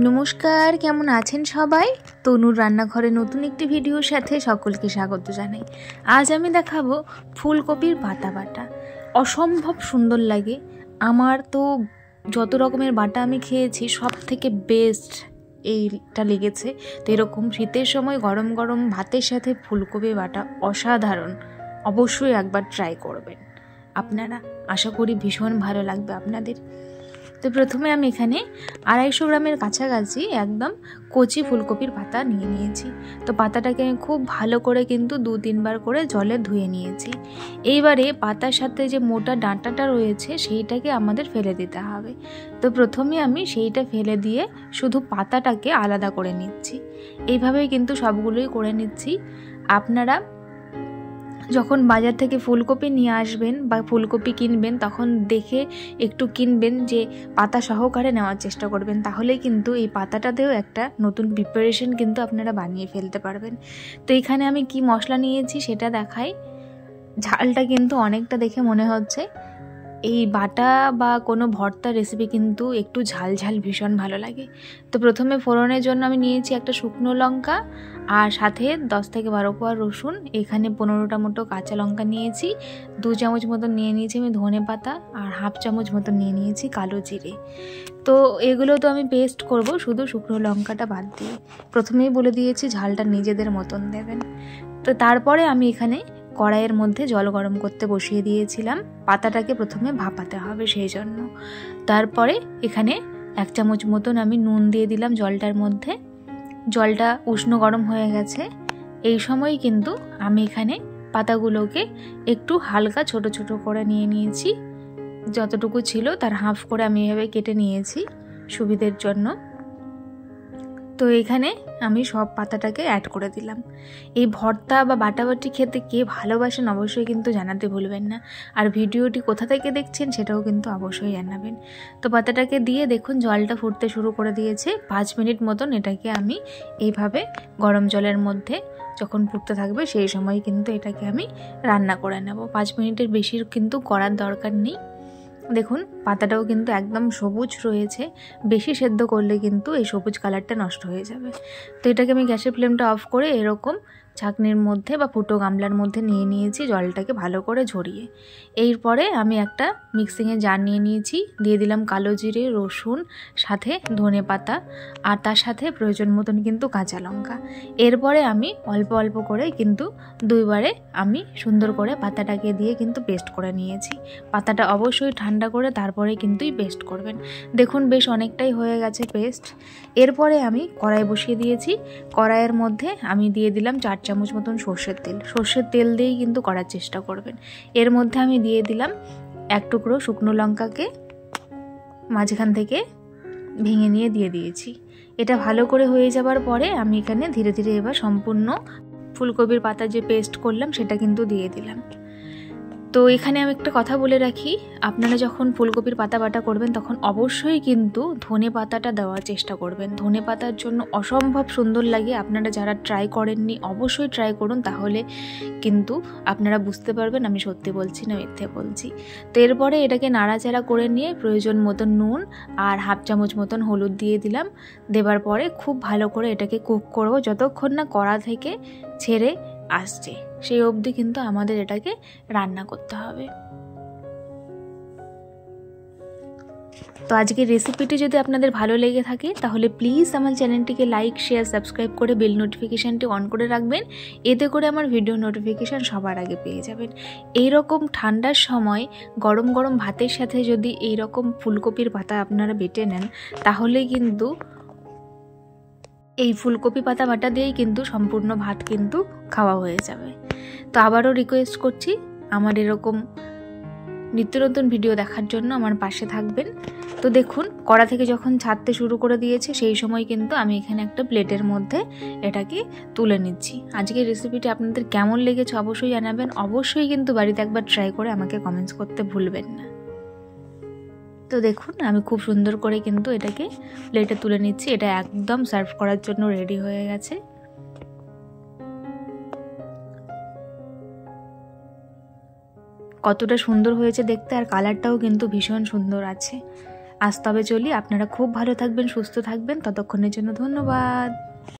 নমস্কার, কেমন আছেন সবাই? তনুর রান্নাঘরে নতুন একটি ভিডিওর সাথে সকলকে স্বাগত জানাই। আজ আমি দেখাবো ফুলকপির পাতা বাটা। অসম্ভব সুন্দর লাগে। আমার তো যত রকমের বাটা আমি খেয়েছি সব থেকে বেস্ট এইটা লেগেছে। তো এরকম শীতের সময় গরম গরম ভাতের সাথে ফুলকপি বাটা অসাধারণ। অবশ্যই একবার ট্রাই করবেন আপনারা। আশা করি ভীষণ ভালো লাগবে আপনাদের। তো প্রথমে আমি এখানে 250 গ্রামের কাছাকাছি একদম কচি ফুলকপির পাতা নিয়ে নিয়েছি। তো পাতাটাকে আমি খুব ভালো করে কিন্তু 2-3 বার করে জলে ধুয়ে নিয়েছি। এইবারে পাতার সাথে যে মোটা ডাঁটাটা রয়েছে সেইটাকে আমাদের ফেলে দিতে হবে। তো প্রথমে আমি সেইটা ফেলে দিয়ে শুধু পাতাটাকে আলাদা করে নিচ্ছি। এইভাবেই কিন্তু সবগুলোই করে নিচ্ছি। আপনারা যখন বাজার থেকে ফুলকপি নিয়ে আসবেন বা ফুলকপি কিনবেন তখন দেখে একটু কিনবেন, যে পাতা সহকারে নেওয়ার চেষ্টা করবেন। তাহলে কিন্তু এই পাতাটাতেও একটা নতুন প্রিপারেশন কিন্তু আপনারা বানিয়ে ফেলতে পারবেন। তো এখানে আমি কি মশলা নিয়েছি সেটা দেখাই। ঝালটা কিন্তু অনেকটা দেখে মনে হচ্ছে। এই বাটা বা কোনো ভর্তা রেসিপি কিন্তু একটু ঝাল ঝাল ভীষণ ভালো লাগে। তো প্রথমে ফোড়নের জন্য আমি নিয়েছি একটা শুকনো লঙ্কা, আর সাথে 10 থেকে 12 কোয়া রসুন, এখানে 15টা মতো কাঁচা লঙ্কা নিয়েছি, 2 চামচ মতো নিয়ে নিয়েছি আমি ধনে পাতা, আর হাফ চামচ মতো নিয়ে নিয়েছি কালো জিরে। তো এগুলো তো আমি পেস্ট করব শুধু শুকনো লঙ্কাটা বাদ দিয়ে। প্রথমেই বলে দিয়েছি ঝালটা নিজেদের মতন দেবেন। তো তারপরে আমি এখানে কড়াইয়ের মধ্যে জল গরম করতে বসিয়ে দিয়েছিলাম। পাতাটাকে প্রথমে ভাপাতে হবে সেই জন্য। তারপরে এখানে 1 চামচ মতন আমি নুন দিয়ে দিলাম জলটার মধ্যে। জলটা উষ্ণ গরম হয়ে গেছে। এই সময় কিন্তু আমি এখানে পাতাগুলোকে একটু হালকা ছোট ছোট করে নিয়ে নিয়েছি। যতটুকু ছিল তার হাফ করে আমি এভাবে কেটে নিয়েছি সুবিধের জন্য। তো এখানে আমি সব পাতাটাকে অ্যাড করে দিলাম। এই ভর্তা বা বাটাবাটি খেতে কে ভালোবাসেন অবশ্যই কিন্তু জানাতে ভুলবেন না। আর ভিডিওটি কোথা থেকে দেখছেন সেটাও কিন্তু অবশ্যই জানাবেন। তো পাতাটাকে দিয়ে দেখুন জলটা ফুটতে শুরু করে দিয়েছে। 5 মিনিট মতন এটাকে আমি এইভাবে গরম জলের মধ্যে যখন ফুটতে থাকবে সেই সময় কিন্তু এটাকে আমি রান্না করে নেব। 5 মিনিটের বেশি কিন্তু করার দরকার নেই। দেখুন পাতাটাও কিন্তু একদম সবুজ রয়েছে। বেশি সেদ্ধ করলে কিন্তু এই সবুজ কালারটা নষ্ট হয়ে যাবে। তো এটাকে আমি গ্যাসের ফ্লেমটা অফ করে এরকম ছাঁকনির মধ্যে বা ফুটো গামলার মধ্যে নিয়ে নিয়েছি জলটাকে ভালো করে ঝরিয়ে। এরপরে আমি একটা মিক্সিংয়ে জার নিয়ে নিয়েছি, দিয়ে দিলাম কালো জিরে, রসুন, সাথে ধনে পাতা, আর তার সাথে প্রয়োজন মতন কিন্তু কাঁচা লঙ্কা। এরপরে আমি অল্প অল্প করে কিন্তু 2 বারে আমি সুন্দর করে পাতাটাকে দিয়ে কিন্তু পেস্ট করে নিয়েছি। পাতাটা অবশ্যই ঠান্ডা করে তারপরে কিন্তুই পেস্ট করবেন। দেখুন বেশ অনেকটাই হয়ে গেছে পেস্ট। এরপরে আমি কড়াই বসিয়ে দিয়েছি। কড়াইয়ের মধ্যে আমি দিয়ে দিলাম 4 চামচ মতন সর্ষের তেল। সর্ষের তেল দিয়েই কিন্তু করার চেষ্টা করবেন। এর মধ্যে আমি দিয়ে দিলাম 1 টুকরো শুকনো লঙ্কাকে মাঝখান থেকে ভেঙে নিয়ে দিয়ে দিয়েছি। এটা ভালো করে হয়ে যাবার পরে আমি এখানে ধীরে ধীরে এবার সম্পূর্ণ ফুলকপির পাতা যে পেস্ট করলাম সেটা কিন্তু দিয়ে দিলাম। তো এখানে আমি একটা কথা বলে রাখি, আপনারা যখন ফুলকপির পাতা বাটা করবেন তখন অবশ্যই কিন্তু ধনে পাতাটা দেওয়ার চেষ্টা করবেন। ধনে পাতার জন্য অসম্ভব সুন্দর লাগে। আপনারা যারা ট্রাই করেননি অবশ্যই ট্রাই করুন, তাহলে কিন্তু আপনারা বুঝতে পারবেন আমি সত্যি বলছি না মিথ্যে বলছি। তো এরপরে এটাকে নাড়াচাড়া করে নিয়ে প্রয়োজন মতন নুন আর হাফ চামচ মতন হলুদ দিয়ে দিলাম। দেবার পরে খুব ভালো করে এটাকে কুক করব যতক্ষণ না কড়া থেকে ছেড়ে আসছে, সেই অবধি কিন্তু আমাদের এটাকে রান্না করতে হবে। তো আজকের রেসিপিটি যদি আপনাদের ভালো লেগে থাকে তাহলে প্লিজ আমার চ্যানেলটিকে লাইক, শেয়ার, সাবস্ক্রাইব করে বেল নোটিফিকেশানটি অন করে রাখবেন। এতে করে আমার ভিডিও নোটিফিকেশান সবার আগে পেয়ে যাবেন। এই রকম ঠান্ডার সময় গরম গরম ভাতের সাথে যদি এই রকম ফুলকপির পাতা আপনারা বেটে নেন তাহলে কিন্তু এই ফুলকপি পাতা বাটা দিয়েই কিন্তু সম্পূর্ণ ভাত কিন্তু খাওয়া হয়ে যাবে। তো আবারও রিকোয়েস্ট করছি আমার এরকম নিত্য নতুন ভিডিও দেখার জন্য আমার পাশে থাকবেন। তো দেখুন কড়া থেকে যখন ছাড়তে শুরু করে দিয়েছে সেই সময় কিন্তু আমি এখানে একটা প্লেটের মধ্যে এটাকে তুলে নিচ্ছি। আজকের রেসিপিটি আপনাদের কেমন লেগেছে অবশ্যই জানাবেন। অবশ্যই কিন্তু বাড়িতে একবার ট্রাই করে আমাকে কমেন্টস করতে ভুলবেন না। তো দেখুন আমি খুব সুন্দর করে কিন্তু এটাকে প্লেটে তুলে নিচ্ছি। এটা একদম সার্ভ করার জন্য রেডি হয়ে গেছে। কতটা সুন্দর হয়েছে দেখতে, আর কালারটাও কিন্তু ভীষণ সুন্দর আছে। আজ তবে চলি, আপনারা খুব ভালো থাকবেন, সুস্থ থাকবেন, ততক্ষণের জন্য ধন্যবাদ।